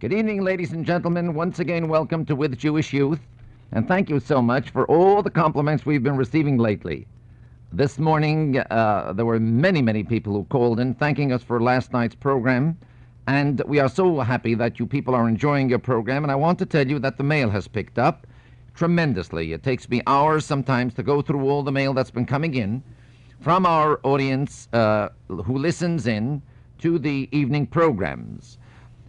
Good evening, ladies and gentlemen. Once again, welcome to With Jewish Youth. And thank you so much for all the compliments we've been receiving lately. This morning, there were many people who called in thanking us for last night's program. And we are so happy that you people are enjoying your program. And I want to tell you that the mail has picked up tremendously. It takes me hours sometimes to go through all the mail that's been coming in from our audience who listens in to the evening programs.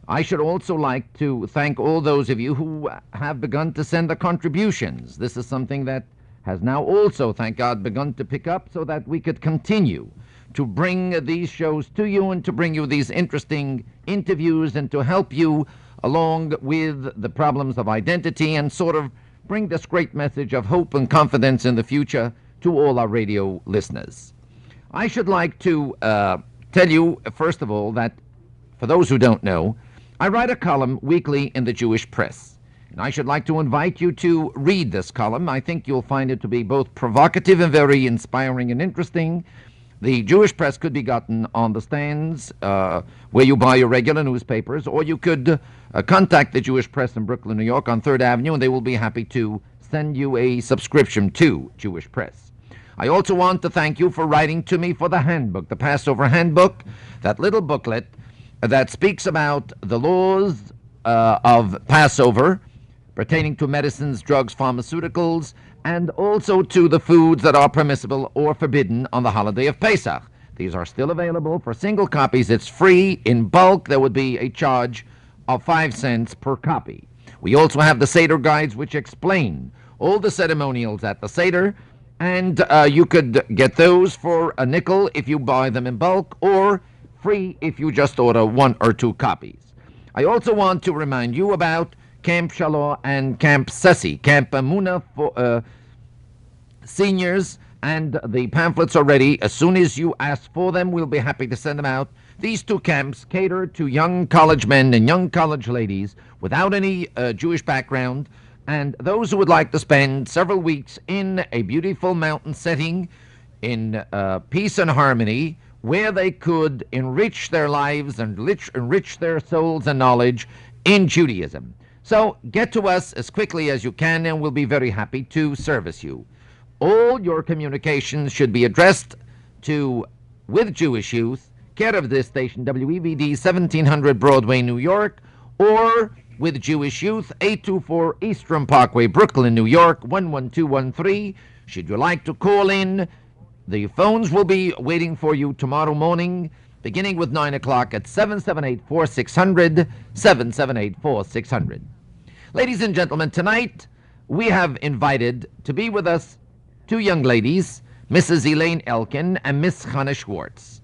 I should also like to thank all those of you who have begun to send the contributions. This is something that has now also, thank God, begun to pick up so that we could continue to bring these shows to you and to bring you these interesting interviews and to help you along with the problems of identity and sort of bring this great message of hope and confidence in the future to all our radio listeners. I should like to tell you, first of all, that for those who don't know, I write a column weekly in the Jewish press, and I should like to invite you to read this column. I think you'll find it to be both provocative and very inspiring and interesting. The Jewish press could be gotten on the stands where you buy your regular newspapers, or you could contact the Jewish press in Brooklyn, New York on 3rd Avenue, and they will be happy to send you a subscription to Jewish press. I also want to thank you for writing to me for the handbook, the Passover handbook, that little booklet that speaks about the laws of Passover pertaining to medicines, drugs, pharmaceuticals, and also to the foods that are permissible or forbidden on the holiday of Pesach. These are still available for single copies. It's free. In bulk, there would be a charge of 5 cents per copy. We also have the Seder guides, which explain all the ceremonials at the Seder, and you could get those for a nickel if you buy them in bulk, or free if you just order 1 or 2 copies. I also want to remind you about Camp Shalom and Camp Sessi, Camp Amuna for seniors, and the pamphlets are ready. As soon as you ask for them, we'll be happy to send them out. These 2 camps cater to young college men and young college ladies without any Jewish background, and those who would like to spend several weeks in a beautiful mountain setting in peace and harmony, where they could enrich their lives and enrich their souls and knowledge in Judaism. So get to us as quickly as you can, and we'll be very happy to service you. All your communications should be addressed to With Jewish Youth, care of this station, WEVD 1700 Broadway, New York, or With Jewish Youth, 824 Eastern Parkway, Brooklyn, New York, 11213. Should you like to call in, the phones will be waiting for you tomorrow morning, beginning with 9 o'clock at 778-4600, 778-4600. Ladies and gentlemen, tonight we have invited to be with us 2 young ladies, Mrs. Elaine Elkin and Miss Chana Schwartz.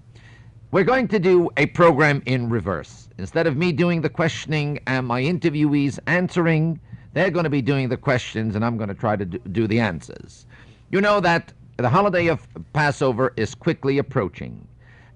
We're going to do a program in reverse. Instead of me doing the questioning and my interviewees answering, they're going to be doing the questions and I'm going to try to do the answers. You know that the holiday of Passover is quickly approaching,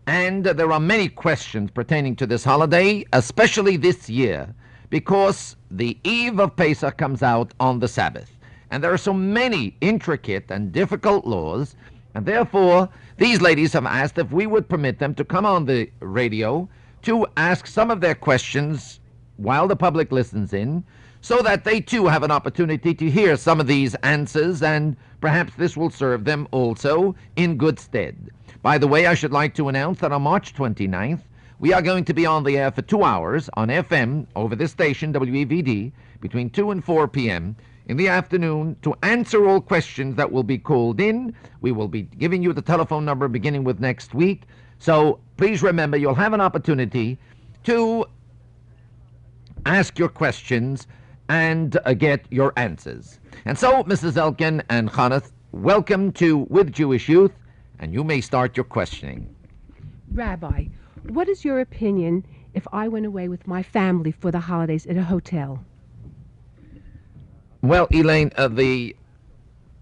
and there are many questions pertaining to this holiday, especially this year, because the eve of Pesach comes out on the Sabbath, and there are so many intricate and difficult laws, and therefore these ladies have asked if we would permit them to come on the radio to ask some of their questions while the public listens in, so that they too have an opportunity to hear some of these answers, and perhaps this will serve them also in good stead. By the way, I should like to announce that on March 29th, we are going to be on the air for 2 hours on FM over this station, WEVD, between 2 and 4 p.m. in the afternoon to answer all questions that will be called in. We will be giving you the telephone number beginning with next week. So please remember, you'll have an opportunity to ask your questions and get your answers. And so, Mrs. Elkin and Chana, welcome to With Jewish Youth, and you may start your questioning. Rabbi, what is your opinion if I went away with my family for the holidays at a hotel? Well, Elaine, the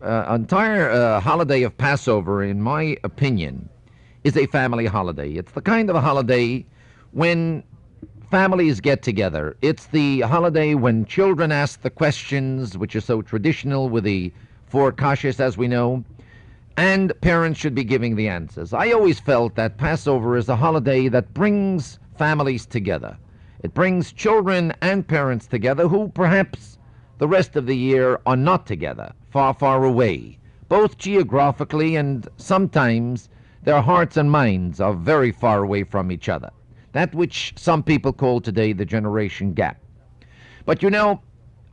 entire holiday of Passover, in my opinion, is a family holiday. It's the kind of a holiday when families get together. It's the holiday when children ask the questions, which are so traditional with the 4 kashas, as we know, and parents should be giving the answers. I always felt that Passover is a holiday that brings families together. It brings children and parents together who perhaps the rest of the year are not together, far, far away, both geographically and sometimes their hearts and minds are very far away from each other. That which some people call today the generation gap. But you know,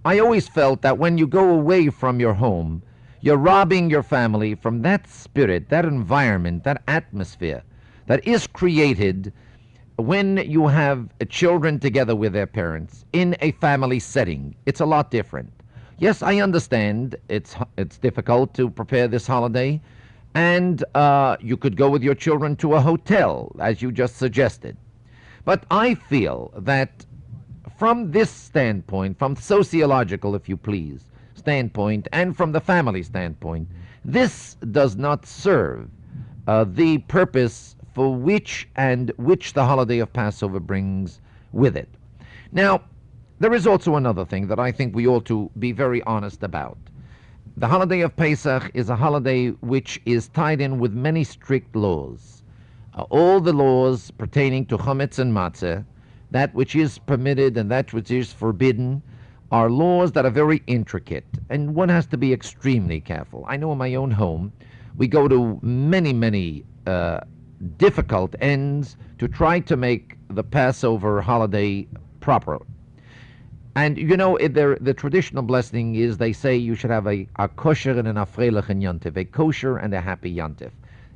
I always felt that when you go away from your home, you're robbing your family from that spirit, that environment, that atmosphere that is created when you have children together with their parents in a family setting. It's a lot different. Yes, I understand it's difficult to prepare this holiday, and you could go with your children to a hotel, as you just suggested. But I feel that from this standpoint, from sociological, if you please, standpoint, and from the family standpoint, this does not serve the purpose for which the holiday of Passover brings with it. Now, there is also another thing that I think we ought to be very honest about. The holiday of Pesach is a holiday which is tied in with many strict laws. All the laws pertaining to chametz and matzah, that which is permitted and that which is forbidden, are laws that are very intricate, and one has to be extremely careful. I know in my own home, we go to many difficult ends to try to make the Passover holiday proper. And you know, the traditional blessing is they say you should have a kosher and an afreilichen yontif, a kosher and a happy yontif.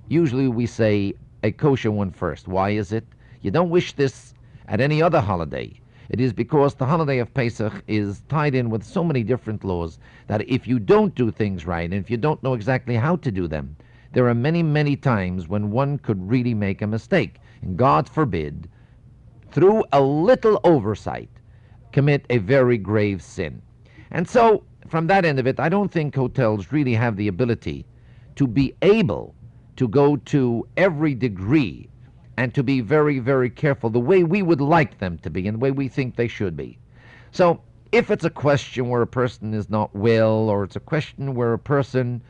Usually we say a kosher one first. Why is it? You don't wish this at any other holiday. It is because the holiday of Pesach is tied in with so many different laws that if you don't do things right, and if you don't know exactly how to do them, there are many times when one could really make a mistake. And God forbid, through a little oversight, commit a very grave sin. And so, from that end of it, I don't think hotels really have the ability to be able to go to every degree and to be very careful the way we would like them to be and the way we think they should be. So, if it's a question where a person is not well, or it's a question where a person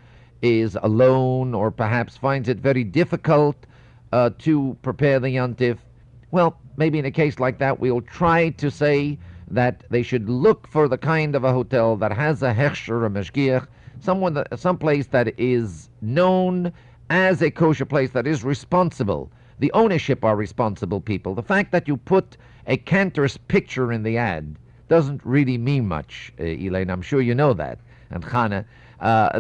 is alone, or perhaps finds it very difficult to prepare the yontif, well, maybe in a case like that, we'll try to say that they should look for the kind of a hotel that has a Hecht or a meshgiach, some place that is known as a kosher place that is responsible. The ownership are responsible people. The fact that you put a cantor's picture in the ad doesn't really mean much, Elaine. I'm sure you know that. And Chana,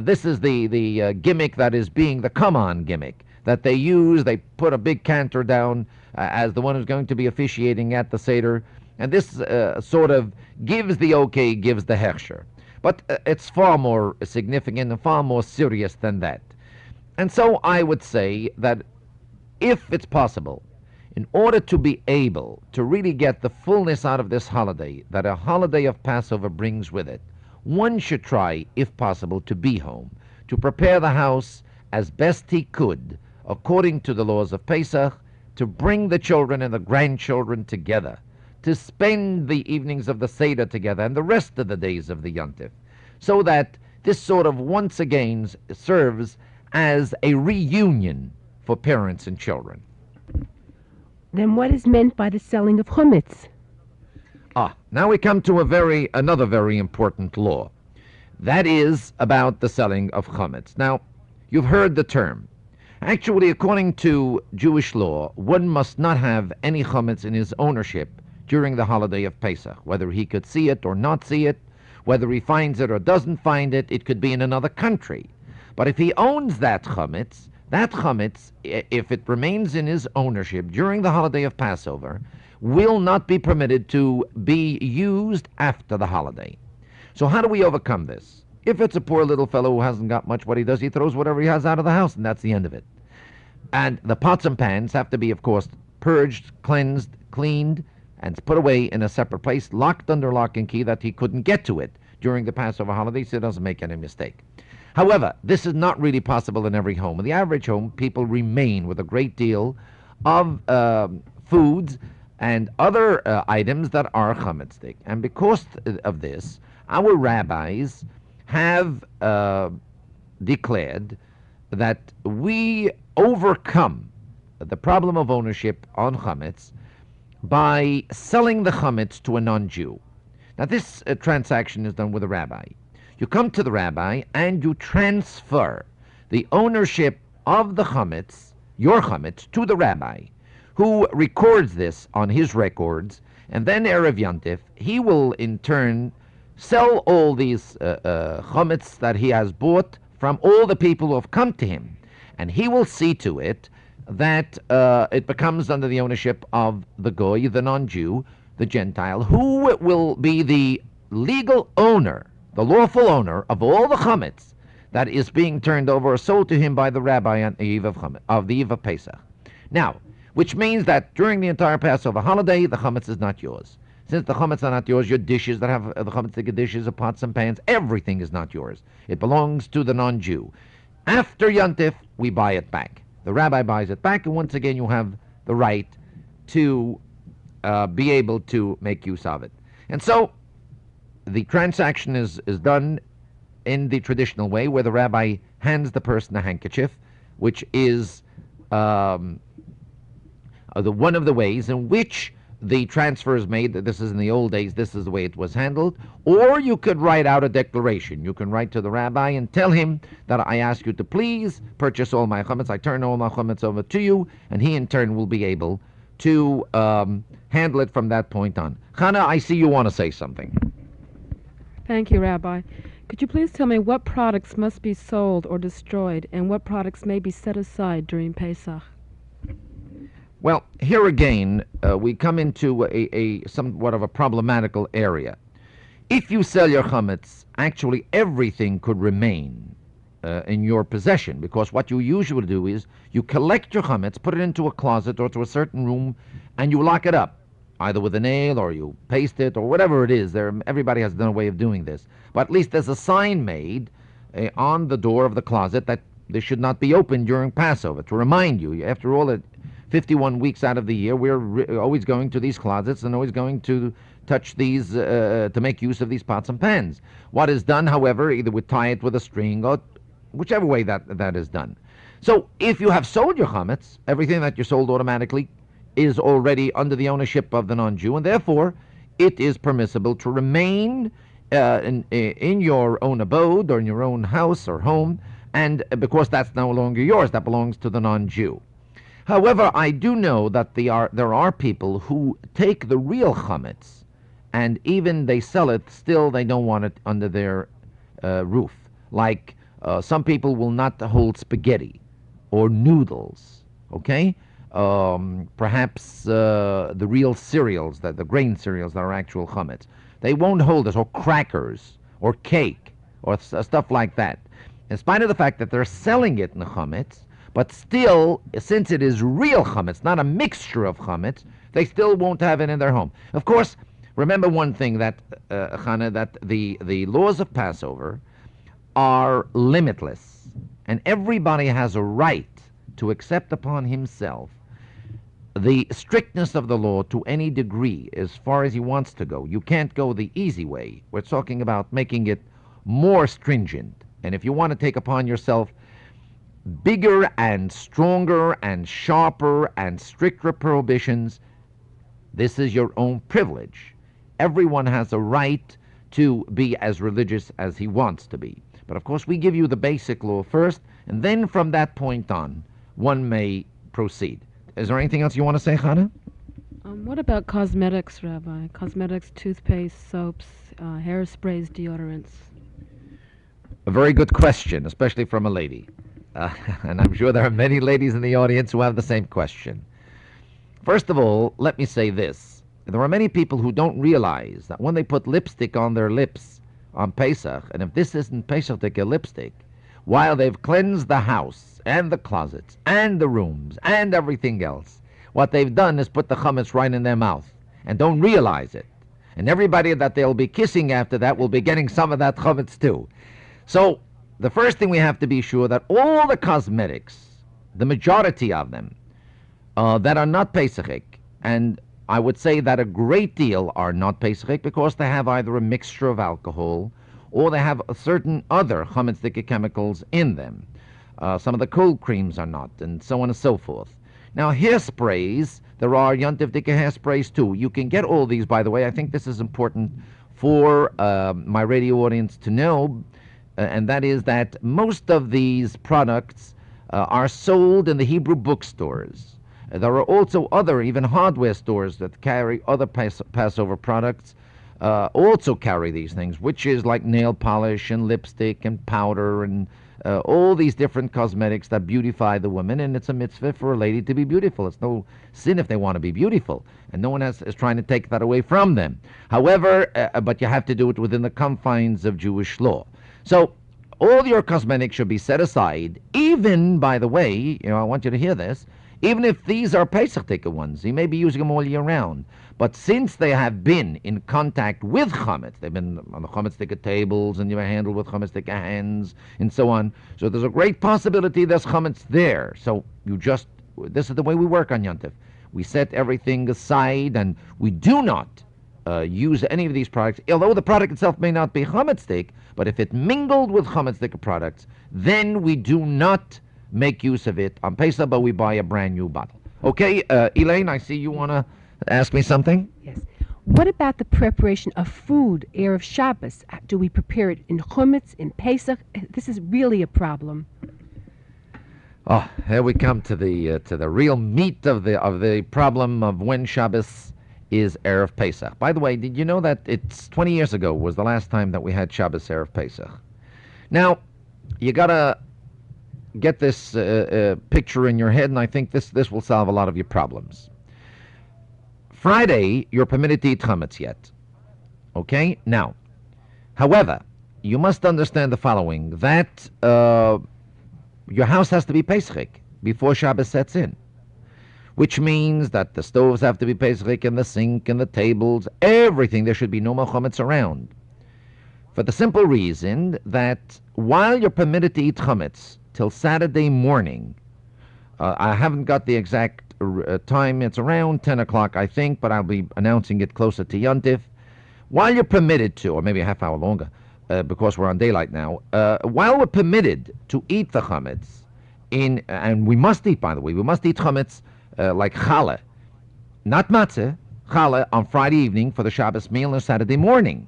this is the gimmick that is being the come-on gimmick that they use. They put a big cantor down as the one who's going to be officiating at the Seder. And this sort of gives the okay, gives the hechsher. But it's far more significant and far more serious than that. And so I would say that if it's possible, in order to be able to really get the fullness out of this holiday that a holiday of Passover brings with it, one should try, if possible, to be home, to prepare the house as best he could, according to the laws of Pesach, to bring the children and the grandchildren together, to spend the evenings of the Seder together and the rest of the days of the Yontif, so that this sort of once again serves as a reunion for parents and children. Then what is meant by the selling of chametz? Now we come to another very important law. That is about the selling of chametz. Now, you've heard the term. Actually, according to Jewish law, one must not have any chametz in his ownership during the holiday of Pesach. Whether he could see it or not see it, whether he finds it or doesn't find it, it could be in another country. But if he owns that chametz, if it remains in his ownership during the holiday of Passover, will not be permitted to be used after the holiday. So how do we overcome this? If it's a poor little fellow who hasn't got much, what he does, he throws whatever he has out of the house, and that's the end of it. And the pots and pans have to be, of course, purged, cleansed, cleaned, and put away in a separate place, locked under lock and key, that he couldn't get to it during the Passover holiday, so he doesn't make any mistake. However, this is not really possible in every home. In the average home, people remain with a great deal of foods and other items that are chametzdik. And because of this, our rabbis have declared that we overcome the problem of ownership on chametz by selling the chametz to a non-Jew. Now, this transaction is done with a rabbi. You come to the rabbi and you transfer the ownership of the chametz, your chametz, to the rabbi, who records this on his records, and then Erev Yantif, he will in turn sell all these chametz that he has bought from all the people who have come to him, and he will see to it that it becomes under the ownership of the goy, the non-Jew, the Gentile, who will be the legal owner, the lawful owner of all the chametz that is being turned over or sold to him by the rabbi on the eve of the eve of Pesach. Now, which means that during the entire Passover holiday, the chametz is not yours. Since the chametz are not yours, your dishes that have the chametz dishes, the pots and pans, everything is not yours. It belongs to the non-Jew. After Yantif, we buy it back. The rabbi buys it back, and once again you have the right to be able to make use of it. And so the transaction is done in the traditional way, where the rabbi hands the person a handkerchief, which is one of the ways in which the transfer is made. This is in the old days, this is the way it was handled. Or you could write out a declaration. You can write to the rabbi and tell him that I ask you to please purchase all my chametz. I turn all my chametz over to you, and he in turn will be able to handle it from that point on. Chana, I see you want to say something. Thank you, Rabbi. Could you please tell me what products must be sold or destroyed, and what products may be set aside during Pesach? Well, here again, we come into a somewhat of a problematical area. If you sell your chametz, actually everything could remain in your possession, because what you usually do is you collect your chametz, put it into a closet or to a certain room, and you lock it up, either with a nail or you paste it or whatever it is. Everybody has done a way of doing this. But at least there's a sign made on the door of the closet that this should not be opened during Passover, to remind you. After all, 51 weeks out of the year, we're always going to these closets and always going to touch these, to make use of these pots and pans. What is done, however, either we tie it with a string or whichever way that is done. So if you have sold your chametz, everything that you sold automatically is already under the ownership of the non-Jew, and therefore it is permissible to remain in your own abode or in your own house or home, and because that's no longer yours, that belongs to the non-Jew. However, I do know that there are people who take the real chametz, and even they sell it, still they don't want it under their roof. Like some people will not hold spaghetti or noodles, okay? Perhaps the real cereals, the grain cereals that are actual chametz. They won't hold it, or crackers, or cake, or stuff like that. In spite of the fact that they're selling it in the chametz, but still, since it is real chametz, not a mixture of chametz, they still won't have it in their home. Of course, remember one thing, that, Chana, that the laws of Passover are limitless, and everybody has a right to accept upon himself the strictness of the law to any degree, as far as he wants to go. You can't go the easy way. We're talking about making it more stringent. And if you want to take upon yourself bigger and stronger and sharper and stricter prohibitions, this is your own privilege. Everyone has a right to be as religious as he wants to be. But of course, we give you the basic law first, and then from that point on, one may proceed. Is there anything else you want to say, Chana? What about cosmetics, Rabbi? Cosmetics, toothpaste, soaps, hairsprays, deodorants? A very good question, especially from a lady. And I'm sure there are many ladies in the audience who have the same question. First of all, let me say this. There are many people who don't realize that when they put lipstick on their lips on Pesach, and if this isn't Pesach lipstick, while they've cleansed the house and the closets and the rooms and everything else, what they've done is put the chametz right in their mouth and don't realize it. And everybody that they'll be kissing after that will be getting some of that chametz too. So the first thing we have to be sure that all the cosmetics, the majority of them, that are not Pesachic, and I would say that a great deal are not Pesachic because they have either a mixture of alcohol or they have certain other chametzic chemicals in them. Some of the cold creams are not, and so on and so forth. Now, hairsprays, There are Yontif Dika hairsprays too. You can get all these, by the way. I think this is important for my radio audience to know, and that is that most of these products are sold in the Hebrew bookstores. There are also other, even hardware stores that carry other Passover products, also carry these things, which is like nail polish and lipstick and powder and all these different cosmetics that beautify the woman, and it's a mitzvah for a lady to be beautiful. It's no sin if they want to be beautiful, and no one is trying to take that away from them. However, but you have to do it within the confines of Jewish law. So all your cosmetics should be set aside, even, by the way, I want you to hear this, even if these are Pesach Tika ones. You may be using them all year round. But since they have been in contact with chametz, they've been on the chametz Tika tables, and you are handled with chametz Tika hands, and so on. So there's a great possibility there's chametz there. So this is the way we work on Yontif. We set everything aside, and we do not use any of these products, although the product itself may not be chametz, but if it mingled with chametz products, then we do not make use of it on Pesach, but we buy a brand new bottle. Okay, Elaine, I see you want to ask me something? Yes. What about the preparation of food, Erev Shabbos? Do we prepare it in Chumetz, in Pesach? This is really a problem. Oh, here we come to the real meat of the problem of when Shabbos is Erev Pesach. By the way, did you know that it's 20 years ago was the last time that we had Shabbos Erev Pesach? Now, you gotta get this picture in your head, and I think this will solve a lot of your problems. Friday, you're permitted to eat chametz yet. Okay? Now, however, you must understand the following, that your house has to be Pesach before Shabbos sets in, which means that the stoves have to be Pesach, and the sink and the tables, everything. There should be no more chametz around. For the simple reason that while you're permitted to eat chametz till Saturday morning, I haven't got the exact time. It's around 10 o'clock, I think, but I'll be announcing it closer to Yontif. While you're permitted to, or maybe a half hour longer, because we're on daylight now, while we're permitted to eat the chametz, and we must eat, by the way, we must eat chametz like challah, not matzah, challah on Friday evening for the Shabbos meal on Saturday morning.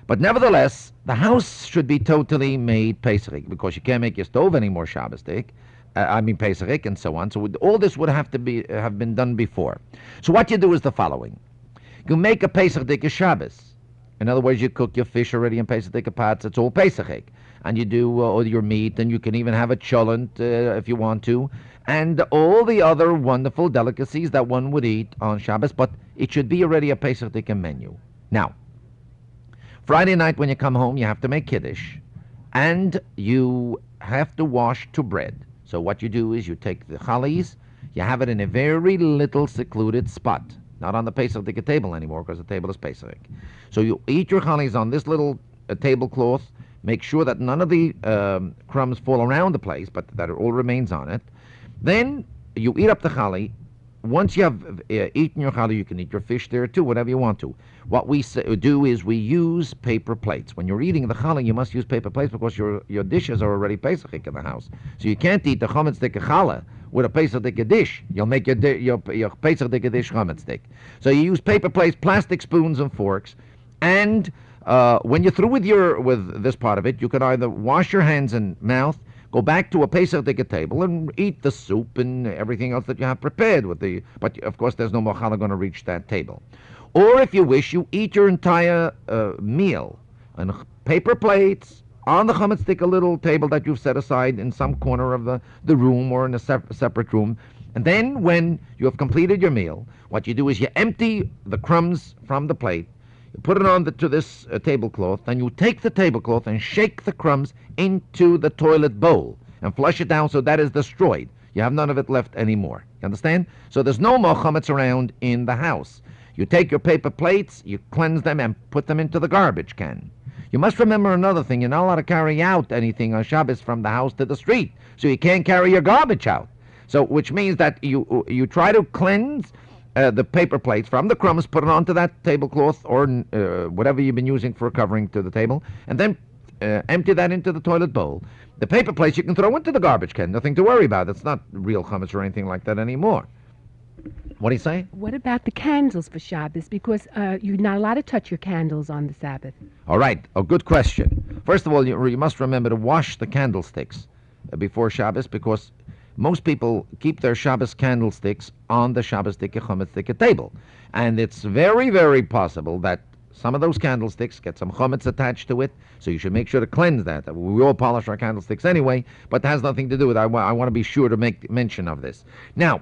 But nevertheless, the house should be totally made Pesach, because you can't make your stove anymore Shabbos Pesach, and so on. So all this would have been done before. So what you do is the following: you make a Pesach Shabbos. In other words, you cook your fish already in Pesach pots. It's all Pesach, and you do all your meat, and you can even have a cholent if you want to, and all the other wonderful delicacies that one would eat on Shabbos. But it should be already a Pesach menu. Now, Friday night when you come home, you have to make Kiddush, and you have to wash to bread. So what you do is you take the chalis, you have it in a very little secluded spot, not on the Pesach table anymore, because the table is Pesach. So you eat your chalis on this little tablecloth. Make sure that none of the crumbs fall around the place, but that it all remains on it. Then you eat up the chali. Once you have eaten your challah, you can eat your fish there too, whatever you want to. What we do is we use paper plates. When you're eating the challah, you must use paper plates because your dishes are already Pesach in the house. So you can't eat the chametz dik challah with a Pesach dik dish. You'll make your Pesach dik dish chametz dik. So you use paper plates, plastic spoons and forks, and when you're through with this part of it, you can either wash your hands and mouth, go back to a Pesach table and eat the soup and everything else that you have prepared but of course there's no more challah going to reach that table. Or if you wish, you eat your entire meal on paper plates, on the chametz a little table that you've set aside in some corner of the room or in a separate room. And then when you have completed your meal, what you do is you empty the crumbs from the plate, you put it on to this tablecloth, and you take the tablecloth and shake the crumbs into the toilet bowl and flush it down so that is destroyed. You have none of it left anymore. You understand? So there's no more chametz around in the house. You take your paper plates, you cleanse them and put them into the garbage can. You must remember another thing. You're not allowed to carry out anything on Shabbos from the house to the street. So you can't carry your garbage out. So which means that you try to cleanse the paper plates from the crumbs, put it onto that tablecloth or whatever you've been using for covering to the table, and then empty that into the toilet bowl. The paper plates you can throw into the garbage can. Nothing to worry about. It's not real chametz or anything like that anymore. What do you say? What about the candles for Shabbos? Because you're not allowed to touch your candles on the Sabbath. All right, a good question. First of all, you must remember to wash the candlesticks before Shabbos, because most people keep their Shabbos candlesticks on the Shabbos Dike Chometz Dike table. And it's very, very possible that some of those candlesticks get some chometz attached to it, so you should make sure to cleanse that. We all polish our candlesticks anyway, but that has nothing to do with it. I want to be sure to make mention of this. Now,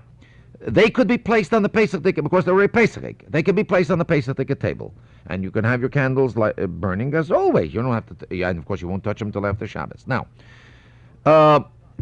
they could be placed on the Pesach Dike, because they're a Pesach. They could be placed on the Pesach Dike table, and you can have your candles burning as always. You don't have to, and of course you won't touch them until after Shabbos. Now,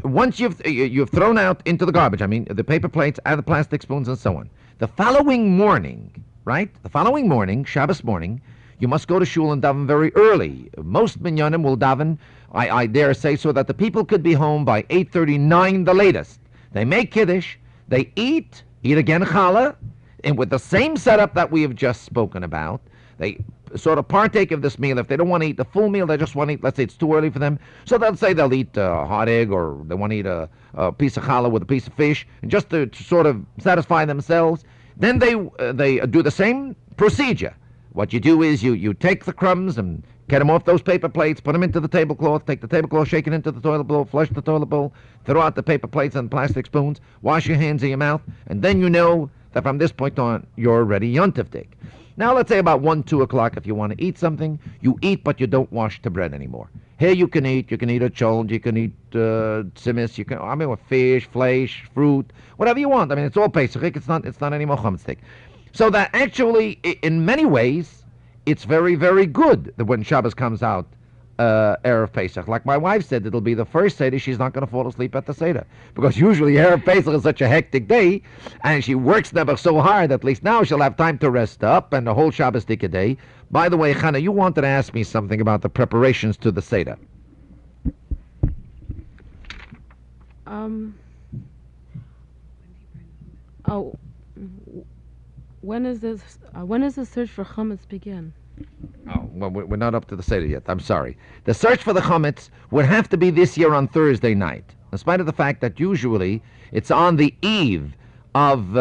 once you've thrown out into the garbage, I mean, the paper plates and the plastic spoons and so on, the following morning, right? The following morning, Shabbos morning, you must go to shul and daven very early. Most minyanim will daven, I dare say, so that the people could be home by 8:39 the latest. They make kiddush, they eat again challah, and with the same setup that we have just spoken about, they sort of partake of this meal. If they don't want to eat the full meal, they just want to eat, let's say it's too early for them, so they'll say they'll eat a hot egg, or they want to eat a piece of challah with a piece of fish, and just to sort of satisfy themselves. Then they do the same procedure. What you do is you take the crumbs and get them off those paper plates, put them into the tablecloth, take the tablecloth, shake it into the toilet bowl, flush the toilet bowl, throw out the paper plates and plastic spoons, wash your hands in your mouth, and then you know that from this point on, you're ready Yontif Dik. Now, let's say about 1, 2 o'clock, if you want to eat something, you eat, but you don't wash the bread anymore. Here you can eat a cholent, you can eat tzimis, with fish, flesh, fruit, whatever you want. I mean, it's all Pesach, it's not anymore chametz. So that actually, in many ways, it's very, very good that when Shabbos comes out, Erev Pesach. Like my wife said, it'll be the first Seder she's not going to fall asleep at the Seder. Because usually Erev Pesach is such a hectic day, and she works never so hard, at least now she'll have time to rest up, and the whole Shabbos Dika day. By the way, Chana, you wanted to ask me something about the preparations to the Seder. When is the search for chametz begin? Oh, well, we're not up to the Seder yet. I'm sorry. The search for the chametz would have to be this year on Thursday night, in spite of the fact that usually it's on the eve of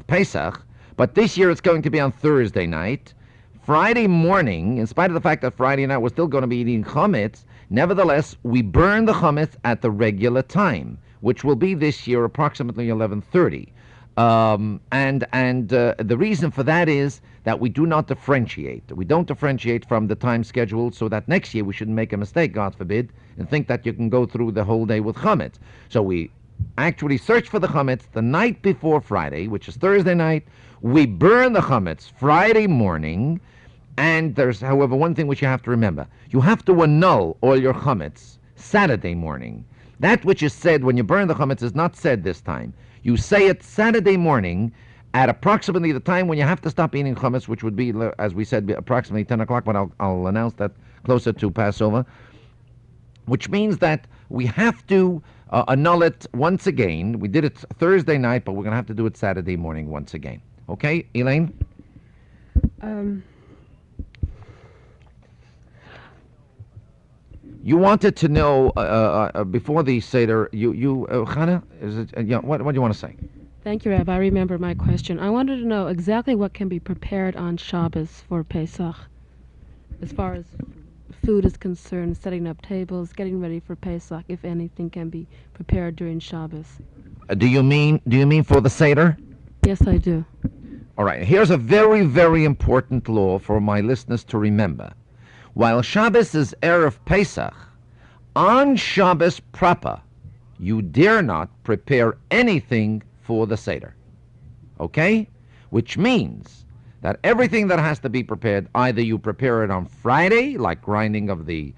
Pesach, but this year it's going to be on Thursday night. Friday morning, in spite of the fact that Friday night we're still going to be eating chametz, nevertheless, we burn the chametz at the regular time, which will be this year approximately 11:30. The reason for that is that we do not differentiate. We don't differentiate from the time schedule, so that next year we shouldn't make a mistake, God forbid, and think that you can go through the whole day with chametz. So we actually search for the chametz the night before Friday, which is Thursday night. We burn the chametz Friday morning, and there's, however, one thing which you have to remember. You have to annul all your chametz Saturday morning. That which is said when you burn the chametz is not said this time. You say it Saturday morning at approximately the time when you have to stop eating chametz, which would be, as we said, approximately 10 o'clock, but I'll announce that closer to Passover, which means that we have to annul it once again. We did it Thursday night, but we're going to have to do it Saturday morning once again. Okay, Elaine? You wanted to know before the Seder, Chana, what do you want to say? Thank you, Rabbi. I remember my question. I wanted to know exactly what can be prepared on Shabbos for Pesach, as far as food is concerned, setting up tables, getting ready for Pesach, if anything can be prepared during Shabbos. Do you mean for the Seder? Yes, I do. All right. Here's a very, very important law for my listeners to remember. While Shabbos is Erev Pesach, on Shabbos proper, you dare not prepare anything for the Seder. Okay? Which means that everything that has to be prepared, either you prepare it on Friday, like grinding of the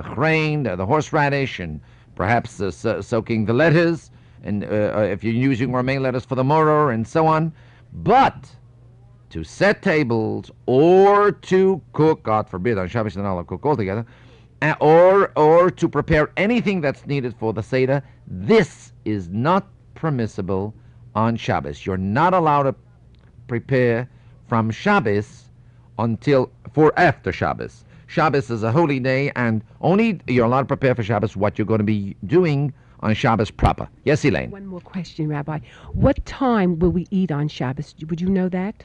grain, the horseradish, and perhaps soaking the lettuce, and if you're using romaine lettuce for the moror, and so on. But to set tables or to cook, God forbid, on Shabbos and all cook altogether, or to prepare anything that's needed for the Seder, this is not permissible on Shabbos. You're not allowed to prepare from Shabbos for after Shabbos. Shabbos is a holy day, and only you're allowed to prepare for Shabbos what you're going to be doing on Shabbos proper. Yes, Elaine? One more question, Rabbi. What time will we eat on Shabbos? Would you know that?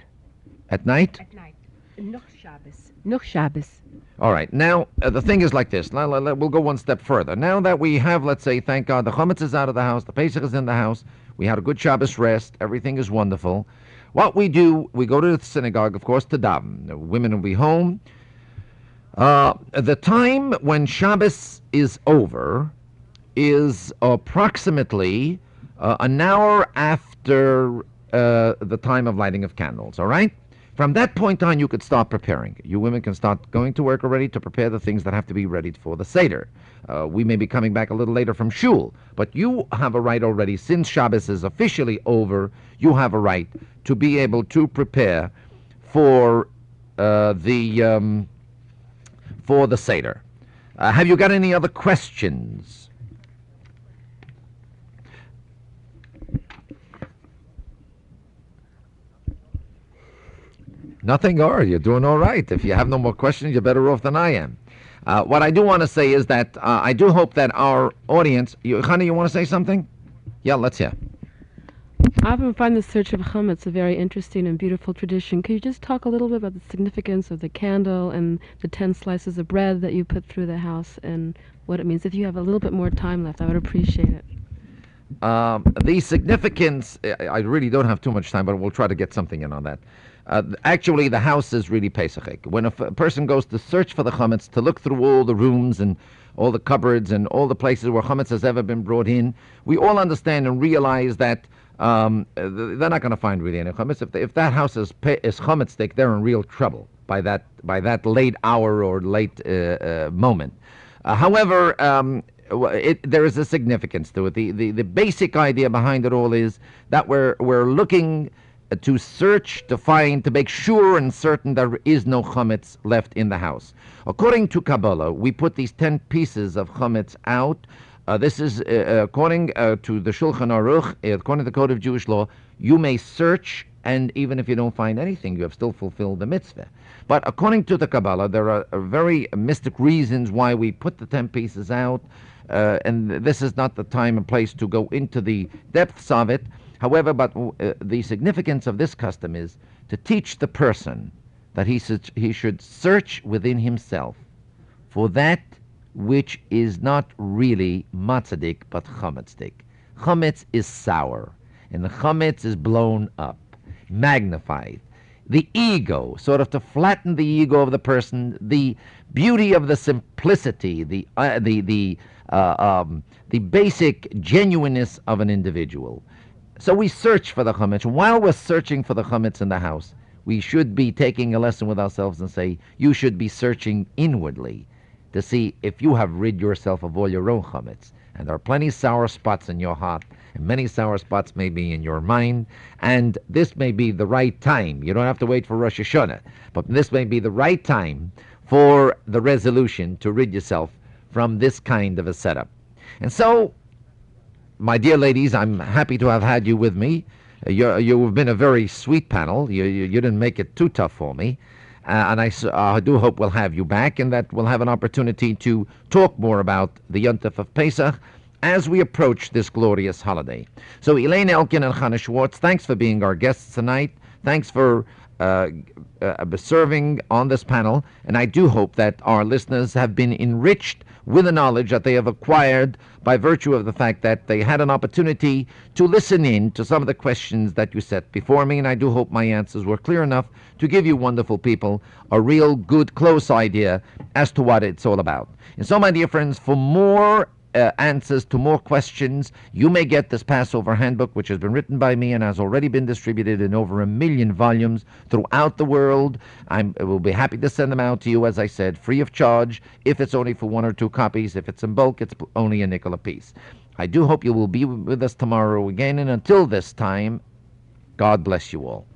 At night? At night. Noch Shabbos. Noch Shabbos. All right. Now, the thing is like this. We'll go one step further. Now that we have, let's say, thank God, the chametz is out of the house, the Pesach is in the house, we had a good Shabbos rest, everything is wonderful. What we do, we go to the synagogue, of course, to daven. The women will be home. The time when Shabbos is over is approximately an hour after the time of lighting of candles, all right? From that point on, you could start preparing. You women can start going to work already to prepare the things that have to be ready for the Seder. We may be coming back a little later from shul, but you have a right already, since Shabbos is officially over, you have a right to be able to prepare for the Seder. Have you got any other questions? Nothing, or you're doing all right. If you have no more questions, you're better off than I am. What I do want to say is that I do hope that our audience... Chana, you want to say something? Yeah, let's hear. I often find the search of chametz a very interesting and beautiful tradition. Could you just talk a little bit about the significance of the candle and the 10 slices of bread that you put through the house and what it means? If you have a little bit more time left, I would appreciate it. The significance, I really don't have too much time, but we'll try to get something in on that. Actually, the house is really Pesachik. When a person goes to search for the chametz, to look through all the rooms and all the cupboards and all the places where chametz has ever been brought in, we all understand and realize that they're not going to find really any chametz. If that house is chametz, they're in real trouble by that late hour or late moment. However, there is a significance to it. The basic idea behind it all is that we're looking to search, to find, to make sure and certain there is no chametz left in the house. According to Kabbalah, we put these 10 pieces of chametz out. This is according to the Shulchan Aruch, according to the Code of Jewish Law, you may search, and even if you don't find anything, you have still fulfilled the mitzvah. But according to the Kabbalah, there are very mystic reasons why we put the 10 pieces out, and this is not the time and place to go into the depths of it. However, but the significance of this custom is to teach the person that he should search within himself for that which is not really matzadik but chametzdik. Chametz is sour, and the chametz is blown up, magnified. The ego, sort of to flatten the ego of the person, the beauty of the simplicity, the basic genuineness of an individual. So we search for the chametz. While we're searching for the chametz in the house, we should be taking a lesson with ourselves and say, you should be searching inwardly to see if you have rid yourself of all your own chametz. And there are plenty of sour spots in your heart, and many sour spots may be in your mind, and this may be the right time. You don't have to wait for Rosh Hashanah, but this may be the right time for the resolution to rid yourself from this kind of a setup. And so, my dear ladies, I'm happy to have had you with me. You've been a very sweet panel. You didn't make it too tough for me. And I do hope we'll have you back and that we'll have an opportunity to talk more about the Yontif of Pesach as we approach this glorious holiday. So Elaine Elkin and Chana Schwartz, thanks for being our guests tonight. Thanks for serving on this panel. And I do hope that our listeners have been enriched with the knowledge that they have acquired by virtue of the fact that they had an opportunity to listen in to some of the questions that you set before me, and I do hope my answers were clear enough to give you wonderful people a real good, close idea as to what it's all about. And so, my dear friends, for more answers to more questions, you may get this Passover handbook, which has been written by me and has already been distributed in over 1 million volumes throughout the world. I will be happy to send them out to you, as I said, free of charge. If it's only for 1 or 2 copies, if it's in bulk, it's only a nickel a piece. I do hope you will be with us tomorrow again, and until this time, God bless you all.